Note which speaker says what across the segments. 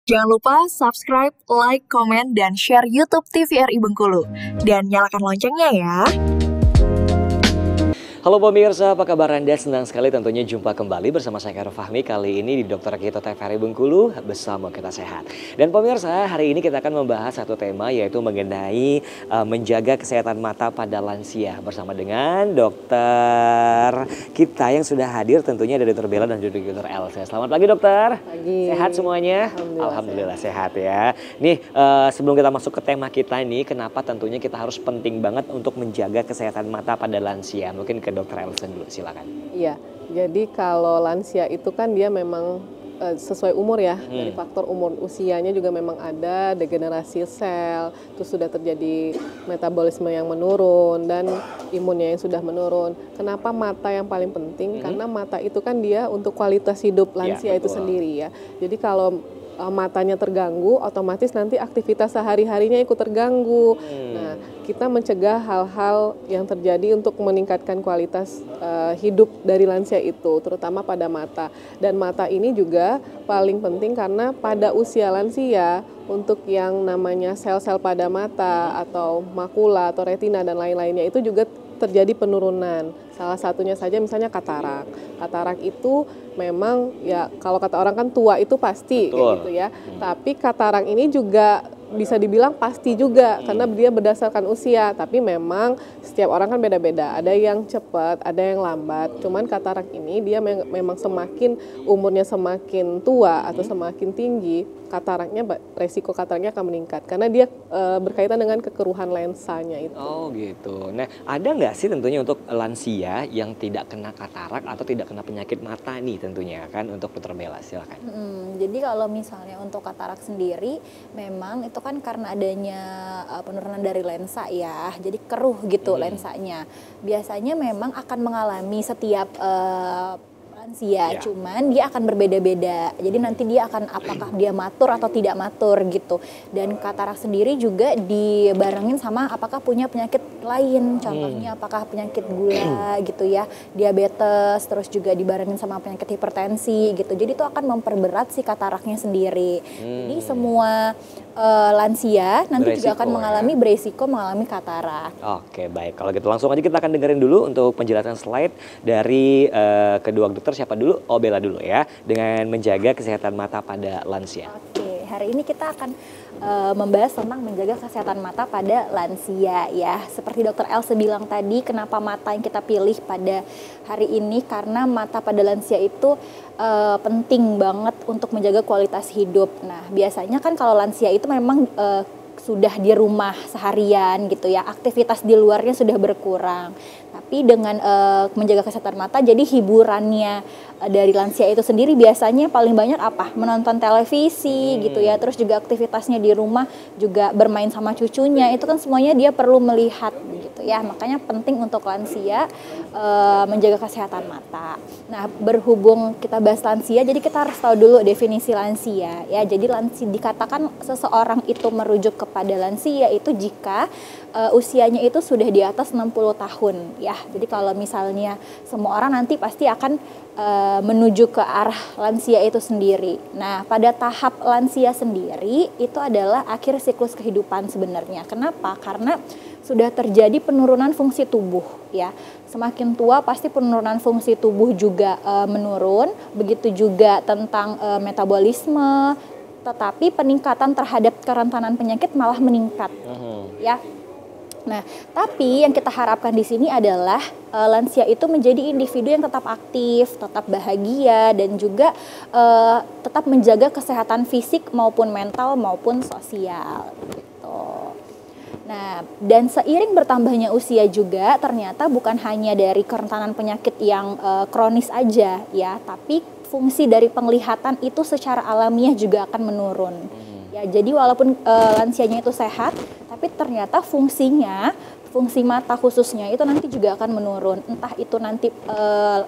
Speaker 1: Jangan lupa subscribe, like, komen, dan share YouTube TVRI Bengkulu. Dan nyalakan loncengnya ya.
Speaker 2: Halo pemirsa, apa kabar Anda? Senang sekali tentunya jumpa kembali bersama saya Khairul Fahmi. Kali ini di Dr. Gito TVRI Bengkulu, bersama kita sehat. Dan pemirsa, hari ini kita akan membahas satu tema, yaitu mengenai menjaga kesehatan mata pada lansia. Bersama dengan dokter kita yang sudah hadir tentunya dari Dr. Bella dan juga Dr. Elsa. Selamat pagi dokter.
Speaker 3: Pagi.
Speaker 2: Sehat semuanya? Alhamdulillah sehat ya. Nih sebelum kita masuk ke tema kita nih, kenapa tentunya kita harus penting banget untuk menjaga kesehatan mata pada lansia? Mungkin ke Dokter Elsen dulu, silakan.
Speaker 3: Iya, jadi kalau lansia itu kan dia memang sesuai umur ya, dari faktor umur usianya juga memang ada degenerasi sel, terus sudah terjadi metabolisme yang menurun dan imunnya yang sudah menurun. Kenapa mata yang paling penting? Karena mata itu kan dia untuk kualitas hidup lansia itu sendiri ya. Jadi kalau matanya terganggu, otomatis nanti aktivitas sehari-harinya ikut terganggu. Nah, kita mencegah hal-hal yang terjadi untuk meningkatkan kualitas hidup dari lansia itu, terutama pada mata. Dan mata ini juga paling penting karena pada usia lansia, untuk yang namanya sel-sel pada mata atau makula atau retina dan lain-lainnya itu juga terjadi penurunan. Salah satunya saja misalnya katarak. Katarak itu memang ya kalau kata orang kan tua itu pasti kayak gitu ya. Tapi katarak ini juga bisa dibilang pasti juga karena dia berdasarkan usia. Tapi memang setiap orang kan beda-beda. Ada yang cepat, ada yang lambat. Cuman katarak ini dia memang semakin umurnya semakin tua atau semakin tinggi, resiko kataraknya akan meningkat karena dia berkaitan dengan kekeruhan lensanya itu.
Speaker 2: Oh gitu. Nah, ada nggak sih tentunya untuk lansia yang tidak kena katarak atau tidak kena penyakit mata nih tentunya kan, untuk Dokter Bella, silakan.
Speaker 4: Jadi kalau misalnya untuk katarak sendiri memang itu kan karena adanya penurunan dari lensa ya, jadi keruh gitu lensanya. Biasanya memang akan mengalami setiap lansia, cuman dia akan berbeda-beda. Jadi nanti dia akan apakah dia matur atau tidak matur gitu. Dan katarak sendiri juga dibarengin sama apakah punya penyakit lain. Contohnya apakah penyakit gula gitu ya, diabetes, terus juga dibarengin sama penyakit hipertensi gitu. Jadi itu akan memperberat si kataraknya sendiri. Jadi semua lansia nanti beresiko, juga akan beresiko mengalami katarak.
Speaker 2: Oke, baik. Kalau gitu langsung aja kita akan dengerin dulu untuk penjelasan slide dari kedua dokter. Siapa dulu? Oh, Bella dulu ya, dengan menjaga kesehatan mata pada lansia.
Speaker 4: Oke, hari ini kita akan membahas tentang menjaga kesehatan mata pada lansia ya. Seperti Dokter Elsa bilang tadi, kenapa mata yang kita pilih pada hari ini? Karena mata pada lansia itu penting banget untuk menjaga kualitas hidup. Nah, biasanya kan kalau lansia itu memang sudah di rumah seharian gitu ya, aktivitas di luarnya sudah berkurang. Tapi dengan menjaga kesehatan mata, jadi hiburannya dari lansia itu sendiri biasanya paling banyak apa? Menonton televisi gitu ya, terus juga aktivitasnya di rumah juga bermain sama cucunya, itu kan semuanya dia perlu melihat gitu ya. Makanya penting untuk lansia menjaga kesehatan mata. Nah, berhubung kita bahas lansia, jadi kita harus tahu dulu definisi lansia ya. Jadi lansia dikatakan seseorang itu merujuk kepada lansia itu jika usianya itu sudah di atas 60 tahun ya. Jadi kalau misalnya semua orang nanti pasti akan menuju ke arah lansia itu sendiri. Nah, pada tahap lansia sendiri itu adalah akhir siklus kehidupan sebenarnya. Kenapa? Karena sudah terjadi penurunan fungsi tubuh ya. Semakin tua pasti penurunan fungsi tubuh juga menurun. Begitu juga tentang metabolisme. Tetapi peningkatan terhadap kerentanan penyakit malah meningkat ya. Nah, tapi yang kita harapkan di sini adalah lansia itu menjadi individu yang tetap aktif, tetap bahagia, dan juga tetap menjaga kesehatan fisik maupun mental maupun sosial gitu. Nah, dan seiring bertambahnya usia juga ternyata bukan hanya dari kerentanan penyakit yang kronis aja ya, tapi fungsi dari penglihatan itu secara alamiah juga akan menurun. Ya, jadi walaupun lansianya itu sehat, tapi ternyata fungsinya fungsi mata khususnya itu nanti juga akan menurun. Entah itu nanti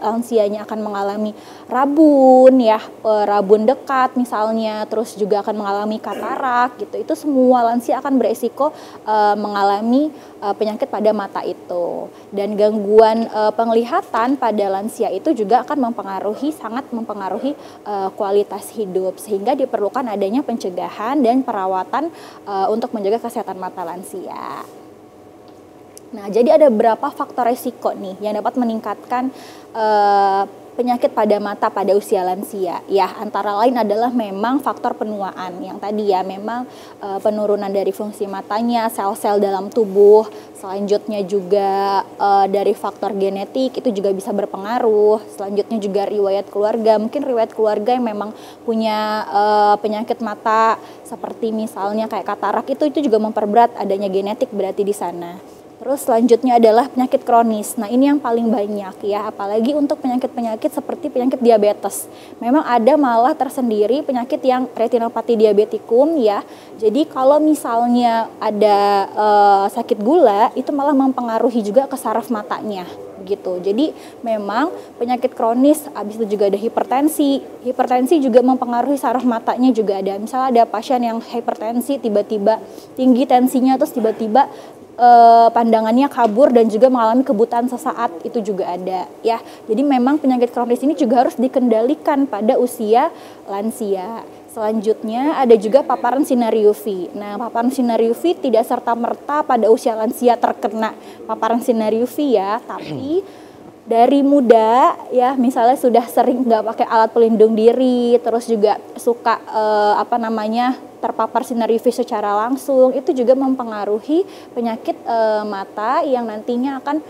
Speaker 4: lansianya akan mengalami rabun ya, rabun dekat misalnya, terus juga akan mengalami katarak gitu. Itu semua lansia akan beresiko mengalami penyakit pada mata itu. Dan gangguan penglihatan pada lansia itu juga akan sangat mempengaruhi kualitas hidup, sehingga diperlukan adanya pencegahan dan perawatan untuk menjaga kesehatan mata lansia. Nah, jadi ada beberapa faktor resiko nih yang dapat meningkatkan penyakit pada mata pada usia lansia. Ya, antara lain adalah memang faktor penuaan yang tadi ya, memang penurunan dari fungsi matanya, sel-sel dalam tubuh. Selanjutnya juga dari faktor genetik itu juga bisa berpengaruh. Selanjutnya juga riwayat keluarga. Mungkin riwayat keluarga yang memang punya penyakit mata seperti misalnya kayak katarak itu juga memperberat, adanya genetik berarti di sana. Terus selanjutnya adalah penyakit kronis. Nah, ini yang paling banyak ya, apalagi untuk penyakit-penyakit seperti penyakit diabetes. Memang ada malah tersendiri penyakit yang retinopati diabetikum ya. Jadi kalau misalnya ada sakit gula, itu malah mempengaruhi juga ke saraf matanya gitu. Jadi memang penyakit kronis, habis itu juga ada hipertensi. Hipertensi juga mempengaruhi saraf matanya juga ada. Misalnya ada pasien yang hipertensi tiba-tiba tinggi tensinya, terus tiba-tiba pandangannya kabur dan juga mengalami kebutaan sesaat, itu juga ada ya. Jadi memang penyakit kronis ini juga harus dikendalikan pada usia lansia. Selanjutnya ada juga paparan sinar UV. Nah, paparan sinar UV tidak serta-merta pada usia lansia terkena paparan sinar UV ya, tapi dari muda ya, misalnya sudah sering nggak pakai alat pelindung diri, terus juga suka terpapar sinar UV secara langsung, itu juga mempengaruhi penyakit mata yang nantinya akan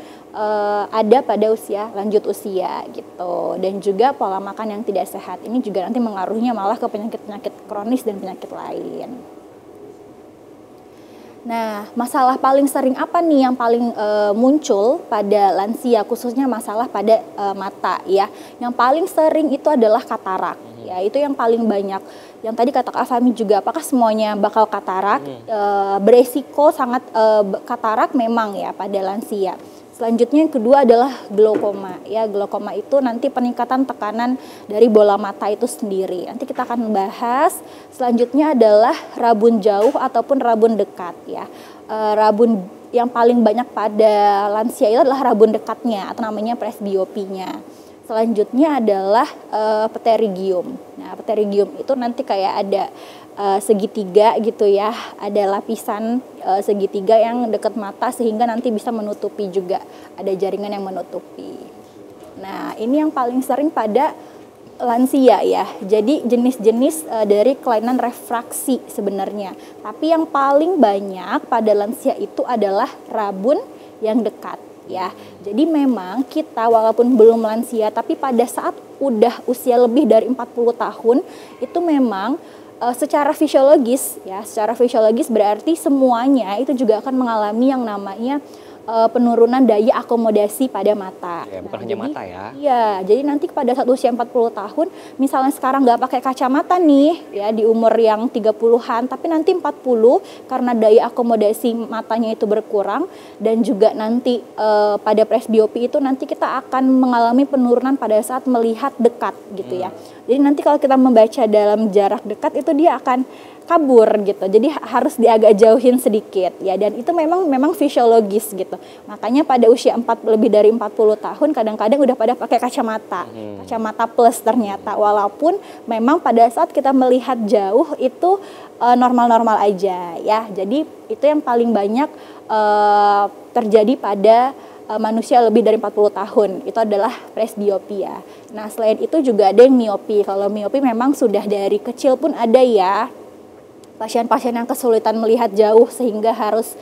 Speaker 4: ada pada lanjut usia gitu. Dan juga pola makan yang tidak sehat ini juga nanti mengaruhinya malah ke penyakit-penyakit kronis dan penyakit lain. Nah, masalah paling sering apa nih yang paling muncul pada lansia, khususnya masalah pada mata ya. Yang paling sering itu adalah katarak ya, itu yang paling banyak. Yang tadi kata Kak Fahmi juga, apakah semuanya bakal katarak? Beresiko sangat katarak memang ya pada lansia. Selanjutnya yang kedua adalah glaukoma ya. Glaukoma itu nanti peningkatan tekanan dari bola mata itu sendiri. Nanti kita akan bahas. Selanjutnya adalah rabun jauh ataupun rabun dekat ya. Rabun yang paling banyak pada lansia itu adalah rabun dekatnya atau namanya presbiopinya. Selanjutnya adalah pterygium. Nah, pterygium itu nanti kayak ada segitiga gitu ya, ada lapisan segitiga yang dekat mata sehingga nanti bisa menutupi juga, ada jaringan yang menutupi. Nah, ini yang paling sering pada lansia ya. Jadi jenis-jenis dari kelainan refraksi sebenarnya. Tapi yang paling banyak pada lansia itu adalah rabun yang dekat ya. Jadi memang kita walaupun belum lansia tapi pada saat udah usia lebih dari 40 tahun itu memang secara fisiologis berarti semuanya itu juga akan mengalami yang namanya penurunan daya akomodasi pada mata.
Speaker 2: Ya, bukan hanya mata ya.
Speaker 4: Iya, jadi nanti pada saat usia 40 tahun, misalnya sekarang nggak pakai kacamata nih, ya di umur yang 30-an, tapi nanti 40 karena daya akomodasi matanya itu berkurang dan juga nanti pada presbiopi itu nanti kita akan mengalami penurunan pada saat melihat dekat gitu ya. Jadi nanti kalau kita membaca dalam jarak dekat itu dia akan kabur gitu. Jadi harus diagak jauhin sedikit ya, dan itu memang fisiologis gitu. Makanya pada usia lebih dari 40 tahun kadang-kadang udah pada pakai kacamata. Kacamata plus ternyata, walaupun memang pada saat kita melihat jauh itu normal-normal aja ya. Jadi itu yang paling banyak terjadi pada manusia lebih dari 40 tahun, itu adalah presbiopia. Nah, selain itu juga ada yang miopi. Kalau miopi memang sudah dari kecil pun ada ya. Pasien-pasien yang kesulitan melihat jauh sehingga harus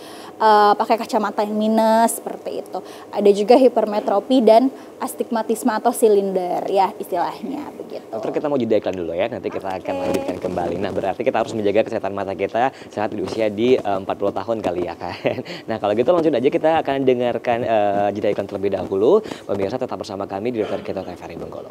Speaker 4: pakai kacamata yang minus seperti itu. Ada juga hipermetropi dan astigmatisme atau silinder ya istilahnya begitu.
Speaker 2: Dokter, kita mau jeda iklan dulu ya, nanti kita akan lanjutkan kembali. Nah, berarti kita harus menjaga kesehatan mata kita saat di usia di 40 tahun kali ya kan. Nah, kalau gitu langsung aja kita akan dengarkan jeda iklan terlebih dahulu. Pemirsa tetap bersama kami di Dokter Keto TVRI Bengkulu.